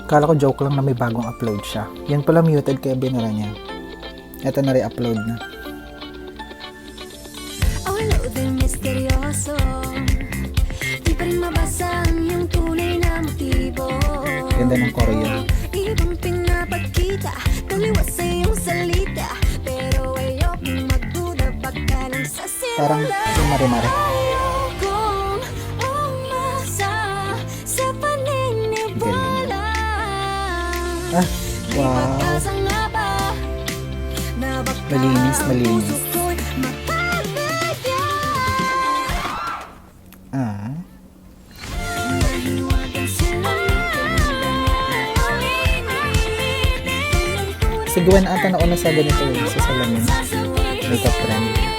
Kala ko joke lang na may bagong upload siya. Yan pala muted kaya binara niya. Ito na re-upload na. Misteryoso, di pa rin mabasa ang iyong tunay na motibo. Ganda ng Korean. Ibang pinapakita, taliwas sa iyong salita, pero ayokong magduda baka lang sa simula. Parang yung mare-mare. Ayokong umasa sa paniniwala. Ah, wow. Malinis, malinis. Ah. Si Gwen ata nauna sa ganito sa salamin. Makeup trend.